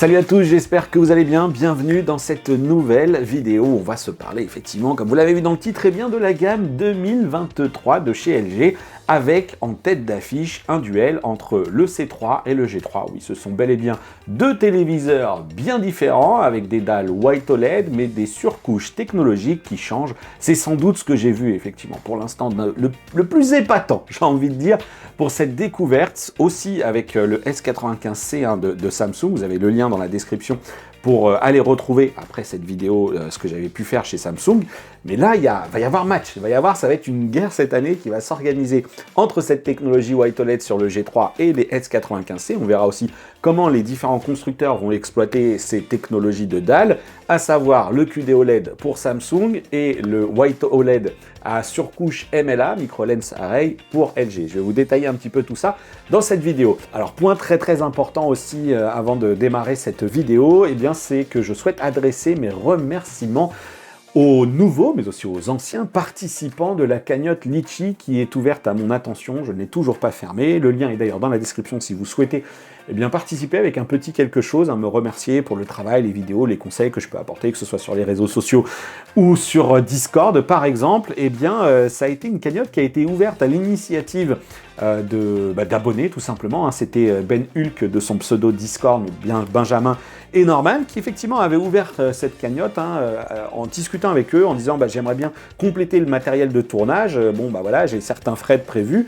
Salut à tous, j'espère que vous allez bien. Bienvenue dans cette nouvelle vidéo où on va se parler effectivement, comme vous l'avez vu dans le titre, de la gamme 2023 de chez LG, avec en tête d'affiche un duel entre le C3 et le G3. Oui, ce sont bel et bien deux téléviseurs bien différents, avec des dalles White OLED, mais des surcouches technologiques qui changent. C'est sans doute ce que j'ai vu effectivement pour l'instant le plus épatant, j'ai envie de dire, pour cette découverte, aussi avec le S95C de Samsung. Vous avez le lien dans la description pour aller retrouver après cette vidéo ce que j'avais pu faire chez Samsung. Mais là, va y avoir match, ça va être une guerre cette année qui va s'organiser entre cette technologie White OLED sur le G3 et les S95C. On verra aussi comment les différents constructeurs vont exploiter ces technologies de dalles, à savoir le QD OLED pour Samsung et le White OLED à surcouche MLA, Micro Lens Array, pour LG. Je vais vous détailler un petit peu tout ça dans cette vidéo. Alors, point très important aussi avant de démarrer cette vidéo, c'est que je souhaite adresser mes remerciements aux nouveaux, mais aussi aux anciens participants de la cagnotte Litchi qui est ouverte à mon attention. Je ne l'ai toujours pas fermée. Le lien est d'ailleurs dans la description si vous souhaitez participer avec un petit quelque chose, me remercier pour le travail, les vidéos, les conseils que je peux apporter, que ce soit sur les réseaux sociaux ou sur Discord par exemple. Ça a été une cagnotte qui a été ouverte à l'initiative d'abonnés tout simplement. C'était Ben Hulk de son pseudo Discord, bien Benjamin et Norman, qui effectivement avait ouvert cette cagnotte en discutant avec eux, en disant j'aimerais bien compléter le matériel de tournage, j'ai certains frais de prévus.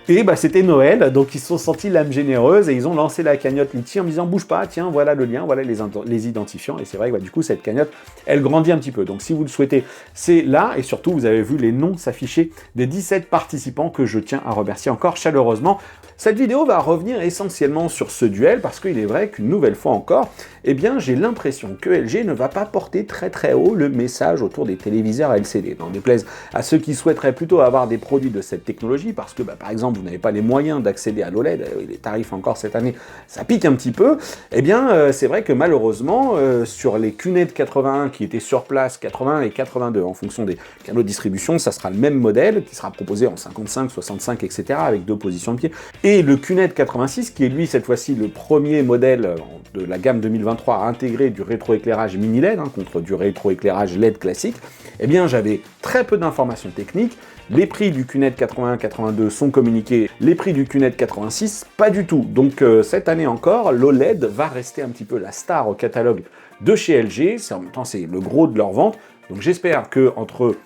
Et c'était Noël, donc ils se sont sentis l'âme généreuse et ils ont lancé la cagnotte Litchi en me disant bouge pas, tiens, voilà le lien, voilà les identifiants. Et c'est vrai que du coup, cette cagnotte, elle grandit un petit peu. Donc si vous le souhaitez, c'est là. Et surtout, vous avez vu les noms s'afficher des 17 participants que je tiens à remercier encore chaleureusement. Cette vidéo va revenir essentiellement sur ce duel parce qu'il est vrai qu'une nouvelle fois encore, j'ai l'impression que LG ne va pas porter très haut le message autour des téléviseurs LCD. N'en déplaise à ceux qui souhaiteraient plutôt avoir des produits de cette technologie parce que, par exemple, vous n'avez pas les moyens d'accéder à l'OLED, les tarifs encore cette année, ça pique un petit peu. C'est vrai que malheureusement, sur les QNED 81 qui étaient sur place, 81 et 82, en fonction des canaux de distribution, ça sera le même modèle qui sera proposé en 55, 65, etc., avec deux positions de pied. Et le QNED 86, qui est lui, cette fois-ci, le premier modèle de la gamme 2023 à intégrer du rétroéclairage mini LED, contre du rétroéclairage LED classique, j'avais très peu d'informations techniques. Les prix du QNED 81-82 sont communiqués, les prix du QNED 86, pas du tout. Donc cette année encore, l'OLED va rester un petit peu la star au catalogue de chez LG, en même temps c'est le gros de leur vente. Donc j'espère que entre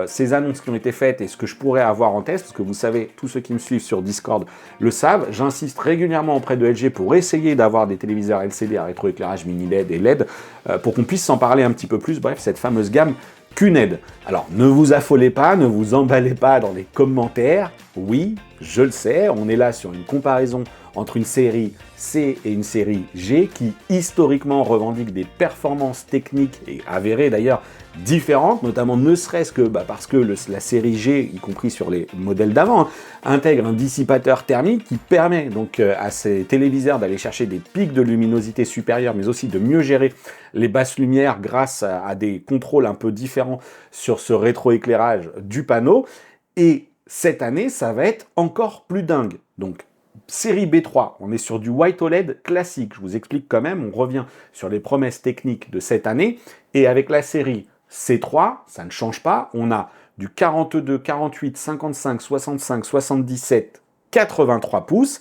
ces annonces qui ont été faites et ce que je pourrais avoir en test, parce que vous savez, tous ceux qui me suivent sur Discord le savent, j'insiste régulièrement auprès de LG pour essayer d'avoir des téléviseurs LCD à rétroéclairage mini LED et LED, pour qu'on puisse s'en parler un petit peu plus, bref, cette fameuse gamme QNED. Alors, ne vous affolez pas, ne vous emballez pas dans les commentaires. Oui, je le sais, on est là sur une comparaison entre une série C et une série G qui, historiquement, revendiquent des performances techniques et avérées d'ailleurs différentes, notamment ne serait-ce que parce que la série G, y compris sur les modèles d'avant, intègre un dissipateur thermique qui permet donc à ces téléviseurs d'aller chercher des pics de luminosité supérieurs, mais aussi de mieux gérer les basses lumières grâce à des contrôles un peu différents sur ce rétroéclairage du panneau. Et cette année, ça va être encore plus dingue. Donc, série B3, on est sur du White OLED classique. Je vous explique quand même, on revient sur les promesses techniques de cette année. Et avec la série C3, ça ne change pas. On a du 42, 48, 55, 65, 77, 83 pouces.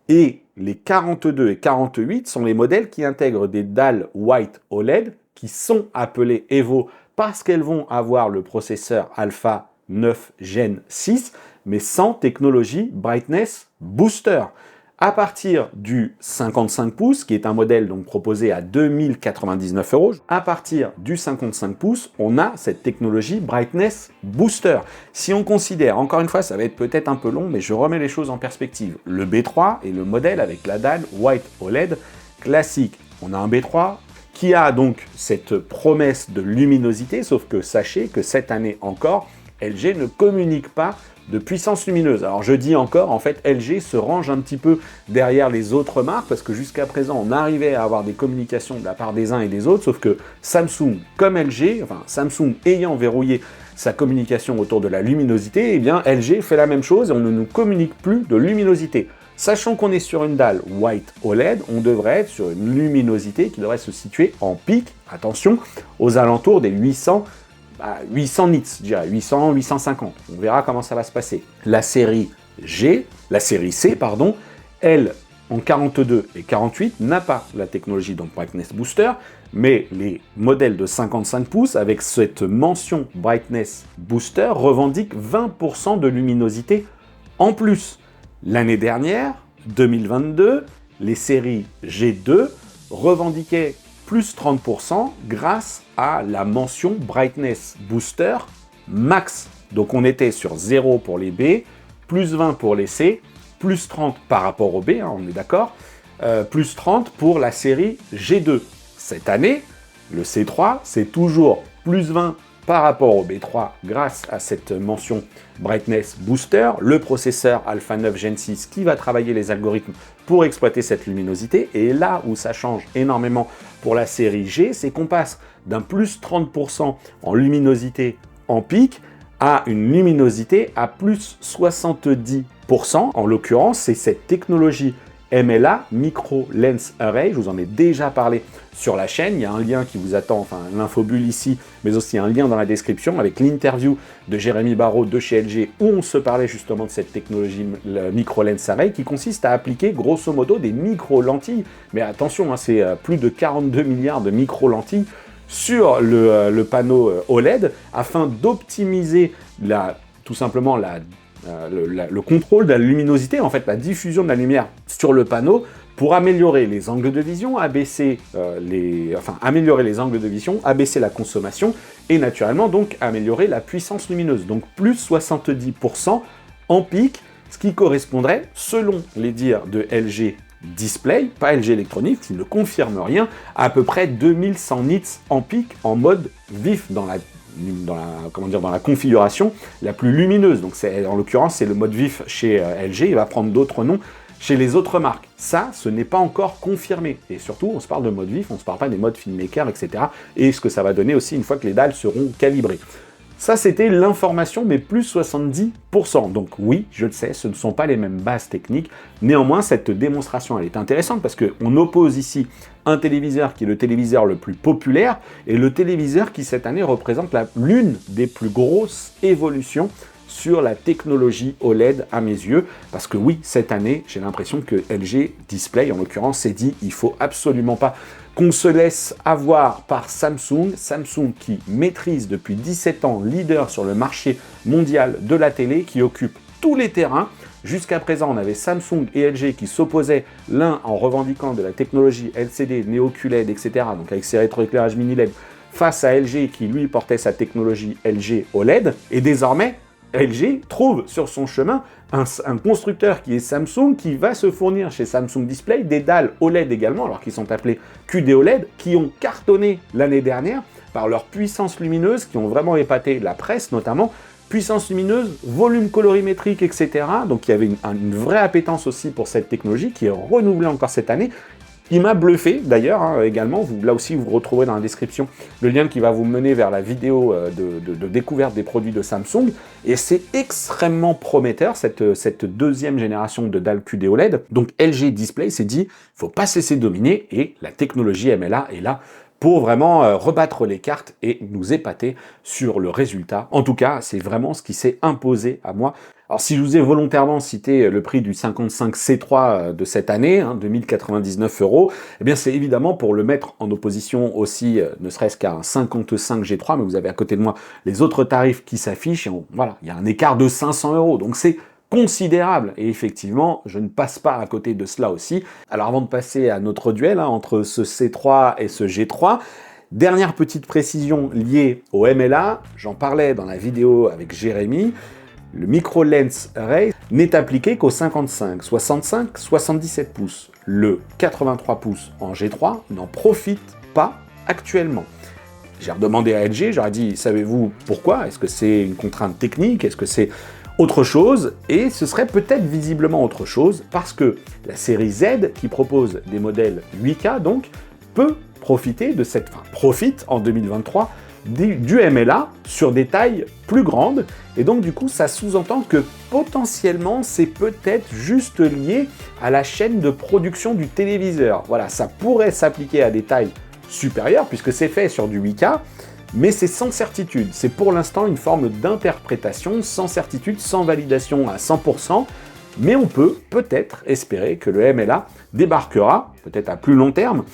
Et les 42 et 48 sont les modèles qui intègrent des dalles White OLED qui sont appelées Evo parce qu'elles vont avoir le processeur Alpha 9 Gen 6, mais sans technologie Brightness Booster. À partir du 55 pouces, qui est un modèle donc proposé à 2099 €, à partir du 55 pouces, on a cette technologie Brightness Booster. Si on considère, encore une fois, ça va être peut-être un peu long, mais je remets les choses en perspective. Le B3 est le modèle avec la dalle White OLED classique. On a un B3 qui a donc cette promesse de luminosité, sauf que sachez que cette année encore, LG ne communique pas de puissance lumineuse. Alors je dis encore, en fait, LG se range un petit peu derrière les autres marques, parce que jusqu'à présent, on arrivait à avoir des communications de la part des uns et des autres, sauf que Samsung, comme LG, Samsung ayant verrouillé sa communication autour de la luminosité, LG fait la même chose et on ne nous communique plus de luminosité. Sachant qu'on est sur une dalle White OLED, on devrait être sur une luminosité qui devrait se situer en pic, attention, aux alentours des 800 nits, je dirais, 800, 850. On verra comment ça va se passer. La série C, elle, en 42 et 48, n'a pas la technologie donc Brightness Booster, mais les modèles de 55 pouces avec cette mention Brightness Booster revendiquent 20% de luminosité en plus. L'année dernière, 2022, les séries G2 revendiquaient plus 30% grâce à la mention Brightness Booster Max. Donc on était sur 0 pour les B, plus 20 pour les C, plus 30 par rapport au B, hein, on est d'accord, plus 30 pour la série G2. Cette année, le C3, c'est toujours plus 20 par rapport au B3 grâce à cette mention Brightness Booster, le processeur Alpha 9 Gen 6 qui va travailler les algorithmes pour exploiter cette luminosité. Et là où ça change énormément pour la série G, c'est qu'on passe d'un plus 30% en luminosité en pic à une luminosité à plus 70%. En l'occurrence, c'est cette technologie MLA, Micro Lens Array, je vous en ai déjà parlé sur la chaîne, il y a un lien qui vous attend, enfin l'infobulle ici, mais aussi un lien dans la description avec l'interview de Jérémy Barraud de chez LG où on se parlait justement de cette technologie Micro Lens Array qui consiste à appliquer grosso modo des micro-lentilles, mais attention, hein, c'est plus de 42 milliards de micro-lentilles sur le panneau OLED afin d'optimiser tout simplement le contrôle de la luminosité, en fait la diffusion de la lumière sur le panneau pour améliorer les angles de vision, améliorer les angles de vision, abaisser la consommation et naturellement donc améliorer la puissance lumineuse. Donc plus 70% en pic, ce qui correspondrait, selon les dires de LG Display, pas LG Electronics, qui ne confirme rien, à peu près 2100 nits en pic en mode vif dans la configuration la plus lumineuse. Donc en l'occurrence, c'est le mode vif chez LG, il va prendre d'autres noms chez les autres marques. Ça, ce n'est pas encore confirmé. Et surtout, on se parle de mode vif, on ne se parle pas des modes filmmaker, etc. Et ce que ça va donner aussi une fois que les dalles seront calibrées. Ça, c'était l'information, mais plus 70%. Donc oui, je le sais, ce ne sont pas les mêmes bases techniques. Néanmoins, cette démonstration, elle est intéressante parce qu'on oppose ici un téléviseur qui est le téléviseur le plus populaire et le téléviseur qui, cette année, représente l'une des plus grosses évolutions sur la technologie OLED à mes yeux. Parce que oui, cette année, j'ai l'impression que LG Display, en l'occurrence, s'est dit il faut absolument pas qu'on se laisse avoir par Samsung qui maîtrise depuis 17 ans, leader sur le marché mondial de la télé, qui occupe tous les terrains. Jusqu'à présent, on avait Samsung et LG qui s'opposaient l'un en revendiquant de la technologie LCD, Neo-QLED, etc., donc avec ses rétroéclairages mini-LED, face à LG qui, lui, portait sa technologie LG OLED. Et désormais, LG trouve sur son chemin un constructeur qui est Samsung, qui va se fournir chez Samsung Display des dalles OLED également, alors qu'ils sont appelés QD-OLED, qui ont cartonné l'année dernière par leur puissance lumineuse, qui ont vraiment épaté la presse notamment, puissance lumineuse, volume colorimétrique, etc. Donc il y avait une vraie appétence aussi pour cette technologie qui est renouvelée encore cette année. Il m'a bluffé d'ailleurs, hein, également, là aussi vous retrouverez dans la description le lien qui va vous mener vers la vidéo de découverte des produits de Samsung, et c'est extrêmement prometteur cette deuxième génération de dalles QD OLED. Donc LG Display s'est dit, il ne faut pas cesser de dominer, et la technologie MLA est là pour vraiment rebattre les cartes et nous épater sur le résultat. En tout cas, c'est vraiment ce qui s'est imposé à moi. Alors si je vous ai volontairement cité le prix du 55 C3 de cette année, 2099 €, eh bien c'est évidemment pour le mettre en opposition aussi, ne serait-ce qu'à un 55 G3, mais vous avez à côté de moi les autres tarifs qui s'affichent, et voilà, il y a un écart de 500 €, donc c'est considérable, et effectivement, je ne passe pas à côté de cela aussi. Alors avant de passer à notre duel entre ce C3 et ce G3, dernière petite précision liée au MLA, j'en parlais dans la vidéo avec Jérémy, le Micro Lens Array n'est appliqué qu'au 55, 65, 77 pouces. Le 83 pouces en G3 n'en profite pas actuellement. J'ai redemandé à LG, j'aurais dit, savez-vous pourquoi? Est-ce que c'est une contrainte technique? Est-ce que c'est autre chose? Et ce serait peut-être visiblement autre chose, parce que la série Z, qui propose des modèles 8K, donc, profite en 2023 du MLA sur des tailles plus grandes. Et donc du coup, ça sous-entend que potentiellement, c'est peut-être juste lié à la chaîne de production du téléviseur. Voilà, ça pourrait s'appliquer à des tailles supérieures, puisque c'est fait sur du 8K, mais c'est sans certitude. C'est pour l'instant une forme d'interprétation sans certitude, sans validation à 100%, mais on peut peut-être espérer que le MLA débarquera, peut-être à plus long terme,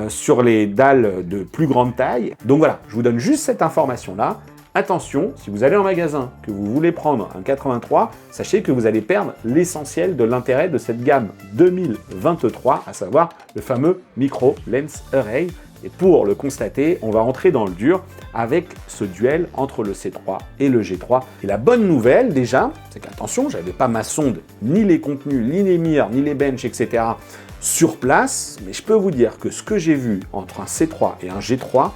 sur les dalles de plus grande taille. Donc voilà, je vous donne juste cette information-là. Attention, si vous allez en magasin, que vous voulez prendre un 83, sachez que vous allez perdre l'essentiel de l'intérêt de cette gamme 2023, à savoir le fameux Micro Lens Array. Et pour le constater, on va rentrer dans le dur avec ce duel entre le C3 et le G3. Et la bonne nouvelle déjà, c'est qu'attention, j'avais pas ma sonde, ni les contenus, ni les mires, ni les benches, etc. sur place, mais je peux vous dire que ce que j'ai vu entre un C3 et un G3,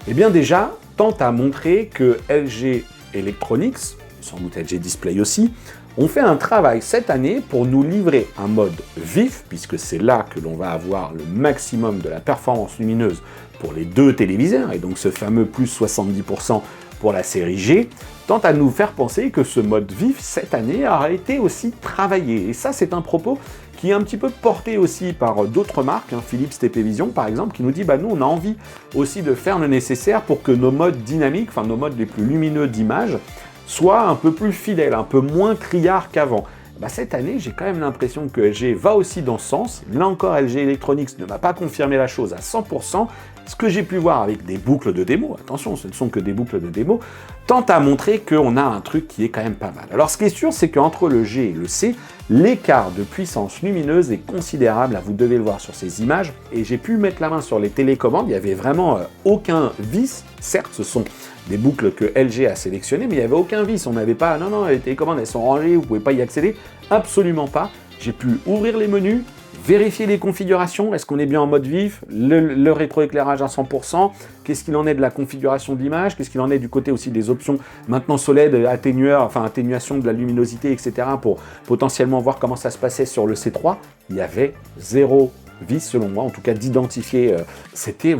eh bien déjà, tente à montrer que LG Electronics, sans doute LG Display aussi, ont fait un travail cette année pour nous livrer un mode vif, puisque c'est là que l'on va avoir le maximum de la performance lumineuse pour les deux téléviseurs, et donc ce fameux plus 70% pour la série G, tente à nous faire penser que ce mode vif, cette année, aura été aussi travaillé. Et ça, c'est un propos qui est un petit peu porté aussi par d'autres marques, Philips TP-Vision par exemple, qui nous dit nous on a envie aussi de faire le nécessaire pour que nos modes dynamiques, enfin nos modes les plus lumineux d'image, soient un peu plus fidèles, un peu moins criards qu'avant. Cette année, j'ai quand même l'impression que LG va aussi dans ce sens. Là encore, LG Electronics ne m'a pas confirmé la chose à 100%. Ce que j'ai pu voir avec des boucles de démo, attention, ce ne sont que des boucles de démo, tente à montrer qu'on a un truc qui est quand même pas mal. Alors ce qui est sûr, c'est qu'entre le G et le C, l'écart de puissance lumineuse est considérable, vous devez le voir sur ces images, et j'ai pu mettre la main sur les télécommandes, il n'y avait vraiment aucun vice. Certes, ce sont des boucles que LG a sélectionnées, mais il n'y avait aucun vice, on n'avait pas, non, les télécommandes elles sont rangées, vous ne pouvez pas y accéder, absolument pas. J'ai pu ouvrir les menus, vérifier les configurations, est-ce qu'on est bien en mode vif, le rétroéclairage à 100%, qu'est-ce qu'il en est de la configuration de l'image, qu'est-ce qu'il en est du côté aussi des options maintenance OLED, atténuation de la luminosité, etc. pour potentiellement voir comment ça se passait sur le C3. Il y avait zéro vice selon moi, en tout cas d'identifier, c'était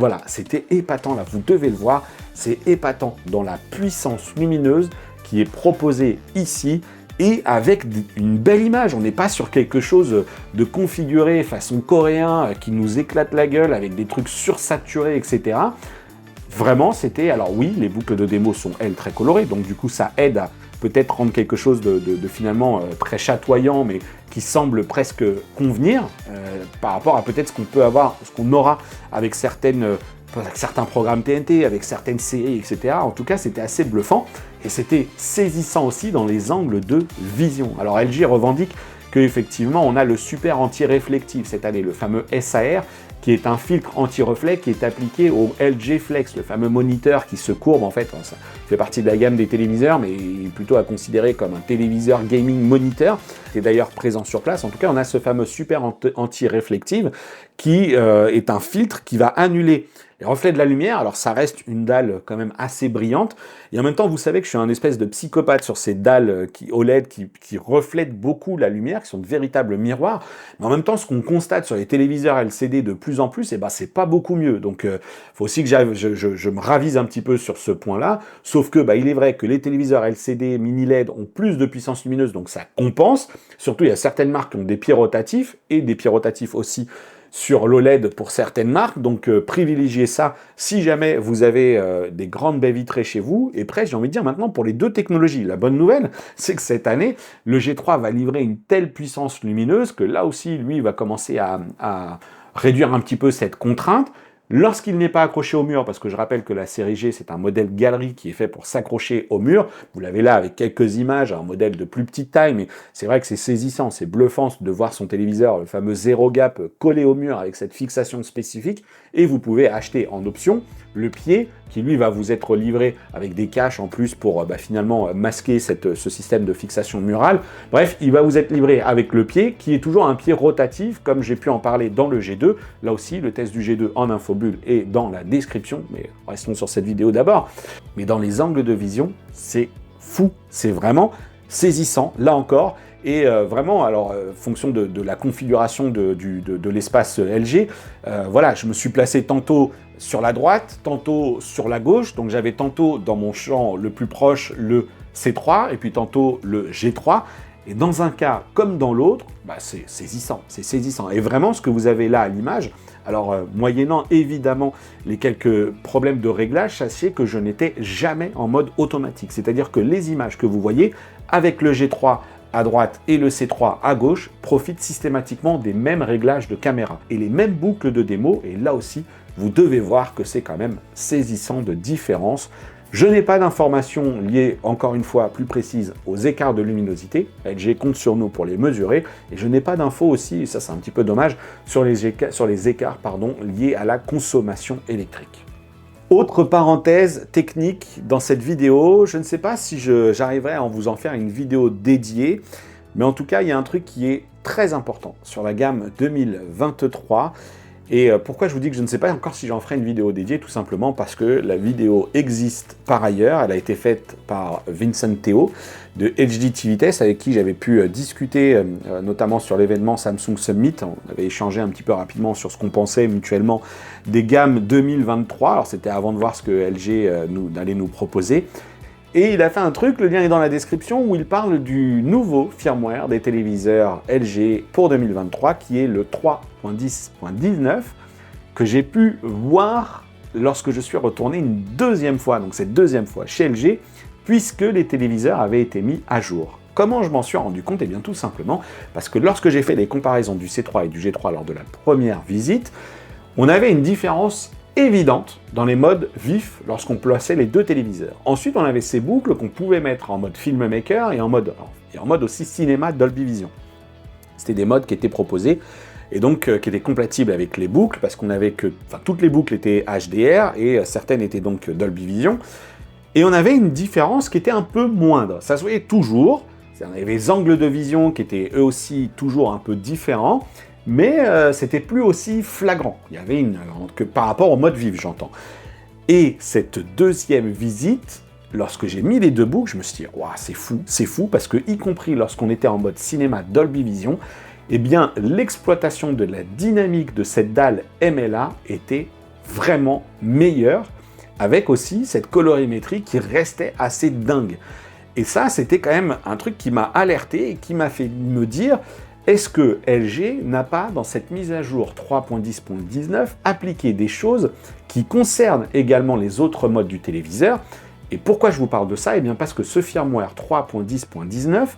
épatant là, vous devez le voir, c'est épatant dans la puissance lumineuse qui est proposée ici, et avec une belle image. On n'est pas sur quelque chose de configuré façon coréen qui nous éclate la gueule avec des trucs sursaturés, etc. Vraiment, c'était... Alors oui, les boucles de démo sont, elles, très colorées, donc du coup, ça aide à peut-être rendre quelque chose de finalement très chatoyant, mais qui semble presque convenir par rapport à peut-être ce qu'on peut avoir, ce qu'on aura avec certains programmes TNT, avec certaines séries, etc. En tout cas, c'était assez bluffant et c'était saisissant aussi dans les angles de vision. Alors LG revendique qu'effectivement, on a le super anti-réflectif cette année, le fameux SAR, qui est un filtre anti-reflet qui est appliqué au LG Flex, le fameux moniteur qui se courbe en fait. Ça fait partie de la gamme des téléviseurs, mais plutôt à considérer comme un téléviseur gaming moniteur, qui est d'ailleurs présent sur place. En tout cas, on a ce fameux super anti-réflectif qui est un filtre qui va annuler les reflets de la lumière. Alors ça reste une dalle quand même assez brillante, et en même temps vous savez que je suis un espèce de psychopathe sur ces dalles OLED qui reflètent beaucoup la lumière, qui sont de véritables miroirs, mais en même temps ce qu'on constate sur les téléviseurs LCD de plus en plus, c'est pas beaucoup mieux. Donc faut aussi que je me ravise un petit peu sur ce point-là, sauf que il est vrai que les téléviseurs LCD mini LED ont plus de puissance lumineuse, donc ça compense. Surtout il y a certaines marques qui ont des pieds rotatifs, et des pieds rotatifs aussi sur l'OLED pour certaines marques, donc privilégiez ça si jamais vous avez des grandes baies vitrées chez vous. Et après, j'ai envie de dire maintenant pour les deux technologies, la bonne nouvelle, c'est que cette année, le G3 va livrer une telle puissance lumineuse que là aussi, lui, va commencer à réduire un petit peu cette contrainte. Lorsqu'il n'est pas accroché au mur, parce que je rappelle que la série G, c'est un modèle galerie qui est fait pour s'accrocher au mur. Vous l'avez là avec quelques images, un modèle de plus petite taille, mais c'est vrai que c'est saisissant, c'est bluffant de voir son téléviseur, le fameux zéro gap, collé au mur avec cette fixation spécifique. Et vous pouvez acheter en option le pied qui lui va vous être livré avec des caches en plus pour finalement masquer ce système de fixation murale. Bref, il va vous être livré avec le pied qui est toujours un pied rotatif comme j'ai pu en parler dans le G2. Là aussi, le test du G2 en infobulle est dans la description, mais restons sur cette vidéo d'abord. Mais dans les angles de vision, c'est fou, c'est vraiment saisissant, là encore. Et vraiment, alors, fonction de la configuration de l'espace LG, voilà, je me suis placé tantôt sur la droite, tantôt sur la gauche, donc j'avais tantôt dans mon champ le plus proche le C3, et puis tantôt le G3, et dans un cas comme dans l'autre, bah c'est saisissant, c'est saisissant. Et vraiment, ce que vous avez là à l'image, alors moyennant évidemment les quelques problèmes de réglage, sachez que je n'étais jamais en mode automatique, c'est-à-dire que les images que vous voyez, avec le G3 à droite et le C3 à gauche, profitent systématiquement des mêmes réglages de caméra et les mêmes boucles de démo, et là aussi, vous devez voir que c'est quand même saisissant de différence. Je n'ai pas d'informations liées, encore une fois, plus précises aux écarts de luminosité. LG compte sur nous pour les mesurer. Et je n'ai pas d'infos aussi, et ça c'est un petit peu dommage, sur les écarts liés à la consommation électrique. Autre parenthèse technique dans cette vidéo, je ne sais pas si j'arriverai à vous en faire une vidéo dédiée, mais en tout cas, il y a un truc qui est très important sur la gamme 2023. Et pourquoi je vous dis que je ne sais pas encore si j'en ferai une vidéo dédiée, tout simplement parce que la vidéo existe par ailleurs, elle a été faite par Vincent Teo de HD TV Test, avec qui j'avais pu discuter notamment sur l'événement Samsung Summit. On avait échangé un petit peu rapidement sur ce qu'on pensait mutuellement des gammes 2023, alors c'était avant de voir ce que LG allait nous proposer. Et il a fait un truc, le lien est dans la description, où il parle du nouveau firmware des téléviseurs LG pour 2023, qui est le 3.10.19, que j'ai pu voir lorsque je suis retourné une deuxième fois, donc cette deuxième fois chez LG, puisque les téléviseurs avaient été mis à jour. Comment je m'en suis rendu compte? Eh bien tout simplement parce que lorsque j'ai fait les comparaisons du C3 et du G3 lors de la première visite, on avait une différence évidente dans les modes vifs lorsqu'on plaçait les deux téléviseurs. Ensuite, on avait ces boucles qu'on pouvait mettre en mode filmmaker et en mode aussi cinéma Dolby Vision. C'était des modes qui étaient proposés et donc qui étaient compatibles avec les boucles parce qu'on avait toutes les boucles étaient HDR et certaines étaient donc Dolby Vision. Et on avait une différence qui était un peu moindre. Ça se voyait toujours. On avait les angles de vision qui étaient eux aussi toujours un peu différents. Mais c'était plus aussi flagrant. Il y avait que par rapport au mode vif, j'entends. Et cette deuxième visite, lorsque j'ai mis les deux boucles, je me suis dit, wow, c'est fou, parce que y compris lorsqu'on était en mode cinéma Dolby Vision, eh bien, l'exploitation de la dynamique de cette dalle MLA était vraiment meilleure, avec aussi cette colorimétrie qui restait assez dingue. Et ça, c'était quand même un truc qui m'a alerté et qui m'a fait me dire, est-ce que LG n'a pas, dans cette mise à jour 3.10.19, appliqué des choses qui concernent également les autres modes du téléviseur? Et pourquoi je vous parle de ça? Eh bien parce que ce firmware 3.10.19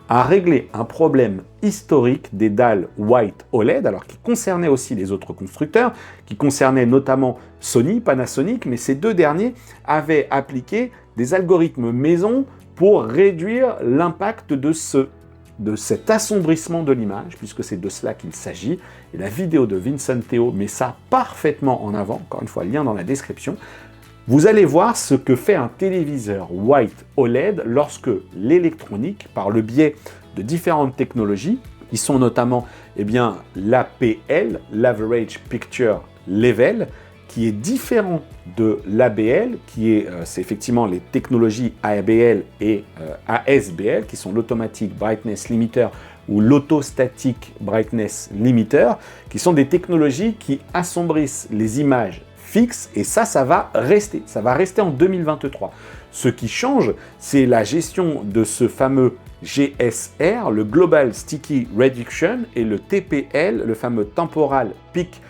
a réglé un problème historique des dalles White OLED, alors qui concernait aussi les autres constructeurs, qui concernait notamment Sony, Panasonic, mais ces deux derniers avaient appliqué des algorithmes maison pour réduire l'impact de cet assombrissement de l'image, puisque c'est de cela qu'il s'agit. Et la vidéo de Vincent Teo met ça parfaitement en avant, encore une fois, lien dans la description. Vous allez voir ce que fait un téléviseur White OLED lorsque l'électronique, par le biais de différentes technologies, qui sont notamment l'APL, l'Average Picture Level, qui est différent de l'ABL, c'est effectivement les technologies ABL et ASBL, qui sont l'Automatic Brightness Limiter ou l'Autostatic Brightness Limiter, qui sont des technologies qui assombrissent les images fixes, et ça va rester en 2023. Ce qui change, c'est la gestion de ce fameux GSR, le Global Sticky Reduction, et le TPL, le fameux Temporal Peak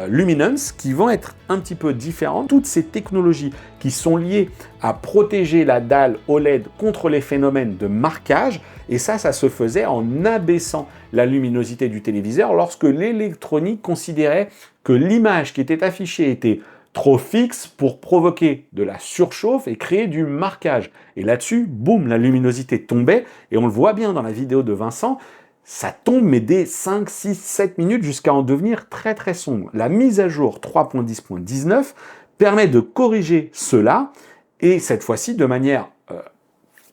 Luminance, qui vont être un petit peu différentes. Toutes ces technologies qui sont liées à protéger la dalle OLED contre les phénomènes de marquage, et ça se faisait en abaissant la luminosité du téléviseur lorsque l'électronique considérait que l'image qui était affichée était trop fixe pour provoquer de la surchauffe et créer du marquage. Et là-dessus, boum, la luminosité tombait, et on le voit bien dans la vidéo de Vincent, ça tombe mais dès 5, 6, 7 minutes jusqu'à en devenir très très sombre. La mise à jour 3.10.19 permet de corriger cela, et cette fois-ci de manière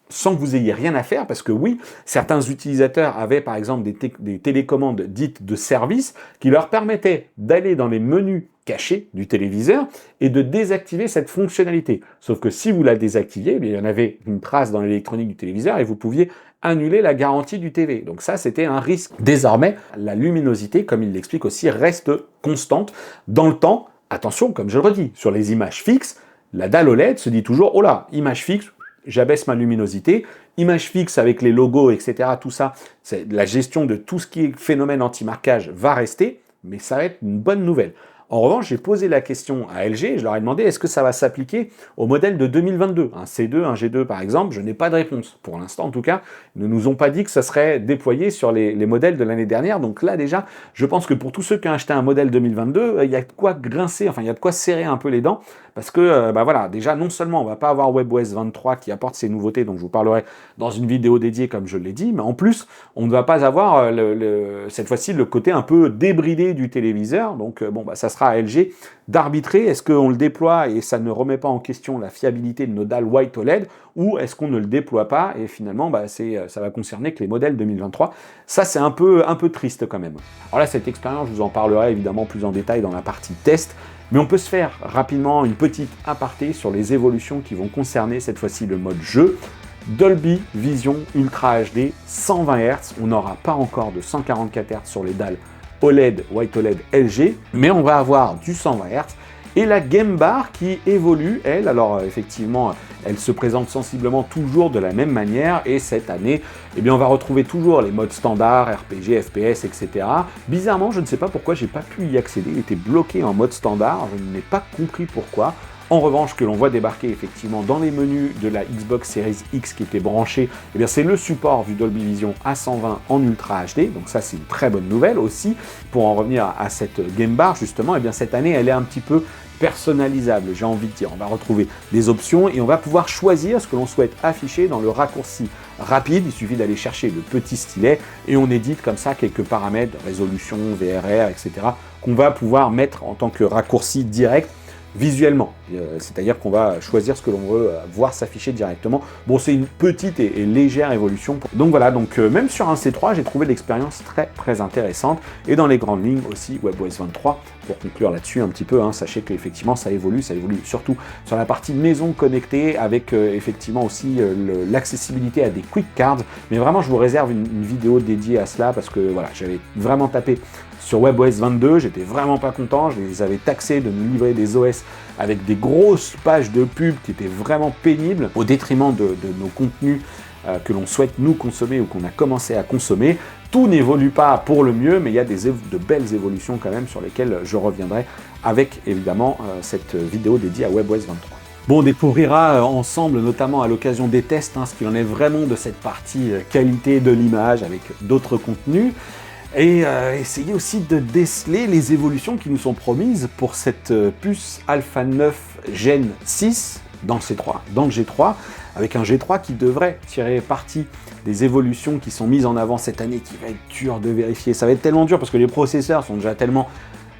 sans que vous ayez rien à faire, parce que oui, certains utilisateurs avaient par exemple des télécommandes dites de service qui leur permettaient d'aller dans les menus cachée du téléviseur et de désactiver cette fonctionnalité. Sauf que si vous la désactiviez, eh bien, il y en avait une trace dans l'électronique du téléviseur et vous pouviez annuler la garantie du TV. Donc ça, c'était un risque. Désormais, la luminosité, comme il l'explique aussi, reste constante dans le temps. Attention, comme je le redis, sur les images fixes, la dalle OLED se dit toujours « Oh là, image fixe, j'abaisse ma luminosité ». Image fixe avec les logos, etc., tout ça, la gestion de tout ce qui est phénomène anti-marquage va rester, mais ça va être une bonne nouvelle. En revanche, j'ai posé la question à LG et je leur ai demandé est-ce que ça va s'appliquer au modèle de 2022, un C2, un G2 par exemple. Je n'ai pas de réponse. Pour l'instant, en tout cas, ils ne nous ont pas dit que ça serait déployé sur les modèles de l'année dernière. Donc là, déjà, je pense que pour tous ceux qui ont acheté un modèle 2022, il y a de quoi grincer, enfin, il y a de quoi serrer un peu les dents. Parce que, voilà, déjà, non seulement on ne va pas avoir WebOS 23 qui apporte ces nouveautés dont je vous parlerai dans une vidéo dédiée, comme je l'ai dit, mais en plus, on ne va pas avoir, cette fois-ci, le côté un peu débridé du téléviseur. Donc, ça sera à LG d'arbitrer. Est-ce qu'on le déploie et ça ne remet pas en question la fiabilité de nos dalles White OLED, ou est-ce qu'on ne le déploie pas et finalement, ça va concerner que les modèles 2023. Ça, c'est un peu triste quand même. Alors là, cette expérience, je vous en parlerai évidemment plus en détail dans la partie test. Mais on peut se faire rapidement une petite aparté sur les évolutions qui vont concerner cette fois-ci le mode jeu. Dolby Vision Ultra HD 120 Hz, on n'aura pas encore de 144 Hz sur les dalles OLED, White OLED LG, mais on va avoir du 120 Hz. Et la Game Bar qui évolue, elle, alors effectivement, elle se présente sensiblement toujours de la même manière, et cette année, eh bien, on va retrouver toujours les modes standards, RPG, FPS, etc. Bizarrement, je ne sais pas pourquoi j'ai pas pu y accéder, il était bloqué en mode standard, je n'ai pas compris pourquoi. En revanche, que l'on voit débarquer effectivement dans les menus de la Xbox Series X qui était branché, eh bien c'est le support du Dolby Vision à 120 en Ultra HD, donc ça c'est une très bonne nouvelle aussi. Pour en revenir à cette Game Bar justement, eh bien cette année elle est un petit peu personnalisable, j'ai envie de dire. On va retrouver des options et on va pouvoir choisir ce que l'on souhaite afficher dans le raccourci rapide. Il suffit d'aller chercher le petit stylet et on édite comme ça quelques paramètres, résolution, VRR, etc. qu'on va pouvoir mettre en tant que raccourci direct visuellement, c'est-à-dire qu'on va choisir ce que l'on veut voir s'afficher directement. Bon, c'est une petite et légère évolution. Donc voilà, même sur un C3, j'ai trouvé l'expérience très intéressante. Et dans les grandes lignes aussi, WebOS 23, pour conclure là-dessus un petit peu, sachez qu'effectivement ça évolue surtout sur la partie maison connectée, avec effectivement aussi l'accessibilité à des quick cards. Mais vraiment, je vous réserve une vidéo dédiée à cela, parce que voilà, j'avais vraiment tapé sur WebOS 22, j'étais vraiment pas content, je les avais taxés de nous livrer des OS avec des grosses pages de pub qui étaient vraiment pénibles, au détriment de nos contenus que l'on souhaite nous consommer ou qu'on a commencé à consommer. Tout n'évolue pas pour le mieux, mais il y a de belles évolutions quand même sur lesquelles je reviendrai avec évidemment cette vidéo dédiée à WebOS 23. Bon, on découvrira ensemble, notamment à l'occasion des tests, ce qu'il en est vraiment de cette partie qualité de l'image avec d'autres contenus. Et essayer aussi de déceler les évolutions qui nous sont promises pour cette puce Alpha 9 Gen 6 dans le G3, avec un G3 qui devrait tirer parti des évolutions qui sont mises en avant cette année, qui va être dur de vérifier. Ça va être tellement dur parce que les processeurs sont déjà tellement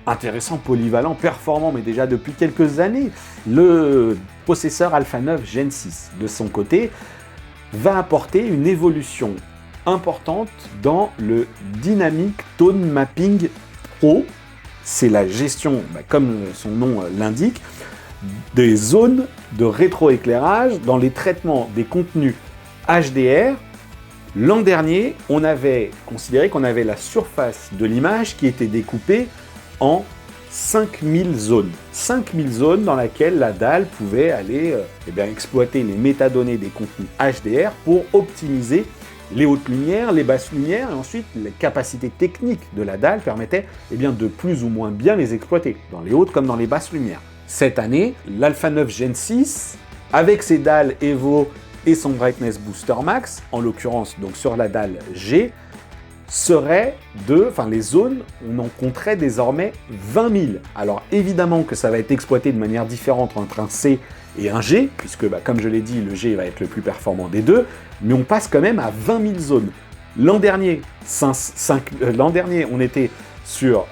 intéressants, polyvalents, performants, mais déjà depuis quelques années. Le processeur Alpha 9 Gen 6, de son côté, va apporter une évolution importante dans le Dynamic Tone Mapping Pro. C'est la gestion, comme son nom l'indique, des zones de rétroéclairage dans les traitements des contenus HDR. L'an dernier, on avait considéré qu'on avait la surface de l'image qui était découpée en 5000 zones. 5000 zones dans lesquelles la dalle pouvait aller exploiter les métadonnées des contenus HDR pour optimiser les hautes lumières, les basses lumières, et ensuite les capacités techniques de la dalle permettaient de plus ou moins bien les exploiter, dans les hautes comme dans les basses lumières. Cette année, l'Alpha 9 Gen 6, avec ses dalles Evo et son Brightness Booster Max, en l'occurrence donc sur la dalle G, les zones, on en compterait désormais 20 000. Alors évidemment que ça va être exploité de manière différente entre un C et un G, puisque comme je l'ai dit, le G va être le plus performant des deux, mais on passe quand même à 20 000 zones. L'an dernier, on était sur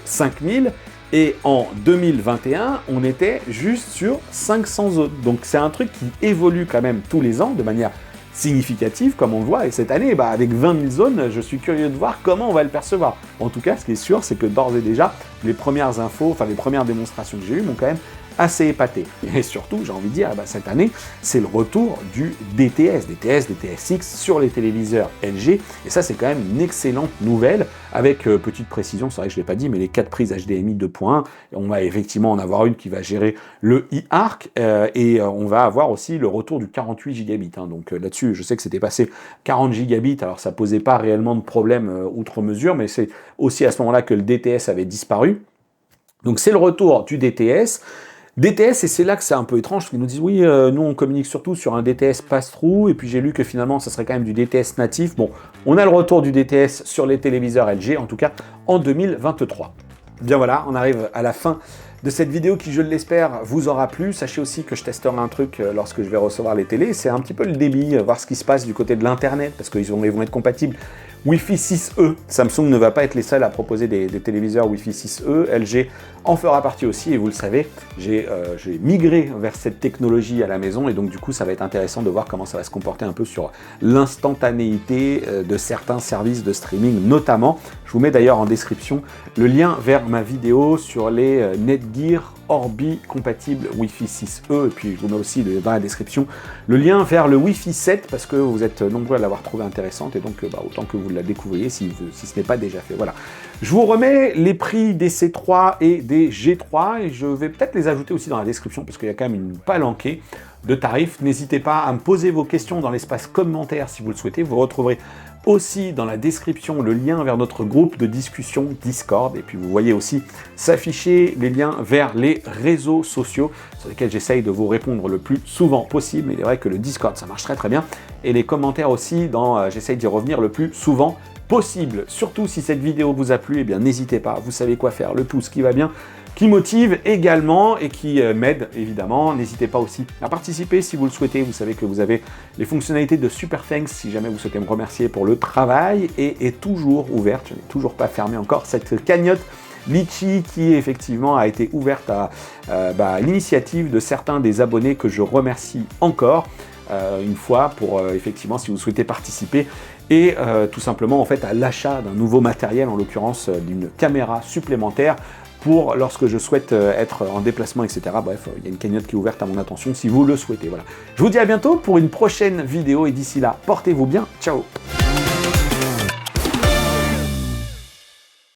5 000, et en 2021, on était juste sur 500 zones. Donc c'est un truc qui évolue quand même tous les ans de manière significative, comme on le voit, et cette année, avec 20 000 zones, je suis curieux de voir comment on va le percevoir. En tout cas, ce qui est sûr, c'est que d'ores et déjà, les premières infos, enfin les premières démonstrations que j'ai eues m'ont quand même assez épaté. Et surtout, j'ai envie de dire, cette année, c'est le retour du DTS, DTS:X sur les téléviseurs LG, et ça c'est quand même une excellente nouvelle, avec petite précision, c'est vrai que je ne l'ai pas dit, mais les 4 prises HDMI 2.1, on va effectivement en avoir une qui va gérer le eARC, et on va avoir aussi le retour du 48 gigabits, donc là-dessus, je sais que c'était passé 40 gigabits, alors ça posait pas réellement de problème outre mesure, mais c'est aussi à ce moment-là que le DTS avait disparu. Donc c'est le retour du DTS, et c'est là que c'est un peu étrange, parce qu'ils nous disent, oui, nous on communique surtout sur un DTS pass-through, et puis j'ai lu que finalement ça serait quand même du DTS natif. Bon, on a le retour du DTS sur les téléviseurs LG, en tout cas en 2023. Bien voilà, on arrive à la fin de cette vidéo qui, je l'espère, vous aura plu. Sachez aussi que je testerai un truc lorsque je vais recevoir les télés, c'est un petit peu le débit, voir ce qui se passe du côté de l'internet, parce qu'ils vont être compatibles Wi-Fi 6E. Samsung ne va pas être les seuls à proposer des téléviseurs Wi-Fi 6E. LG en fera partie aussi, et vous le savez, j'ai migré vers cette technologie à la maison, et donc du coup ça va être intéressant de voir comment ça va se comporter un peu sur l'instantanéité de certains services de streaming notamment. Je vous mets d'ailleurs en description le lien vers ma vidéo sur les Netgear Orbi compatible Wi-Fi 6E, et puis je vous mets aussi dans la description le lien vers le Wi-Fi 7, parce que vous êtes nombreux à l'avoir trouvé intéressante, et donc autant que vous la découvriez si ce n'est pas déjà fait. Voilà. Je vous remets les prix des C3 et des G3, et je vais peut-être les ajouter aussi dans la description, parce qu'il y a quand même une palanquée de tarifs. N'hésitez pas à me poser vos questions dans l'espace commentaire si vous le souhaitez. Vous retrouverez aussi dans la description le lien vers notre groupe de discussion Discord, et puis vous voyez aussi s'afficher les liens vers les réseaux sociaux sur lesquels j'essaye de vous répondre le plus souvent possible. Mais il est vrai que le Discord ça marche très très bien, et les commentaires aussi, j'essaye d'y revenir le plus souvent possible. Surtout si cette vidéo vous a plu, eh bien n'hésitez pas, vous savez quoi faire, le pouce qui va bien, qui motive également et qui m'aide évidemment. N'hésitez pas aussi à participer si vous le souhaitez. Vous savez que vous avez les fonctionnalités de Super Thanks si jamais vous souhaitez me remercier pour le travail, et est toujours ouverte. Je n'ai toujours pas fermé encore cette cagnotte Litchi qui effectivement a été ouverte à l'initiative de certains des abonnés que je remercie encore une fois pour effectivement si vous souhaitez participer, et tout simplement en fait à l'achat d'un nouveau matériel, en l'occurrence d'une caméra supplémentaire pour lorsque je souhaite être en déplacement, etc. Bref, il y a une cagnotte qui est ouverte à mon attention si vous le souhaitez. Voilà. Je vous dis à bientôt pour une prochaine vidéo, et d'ici là, portez-vous bien. Ciao!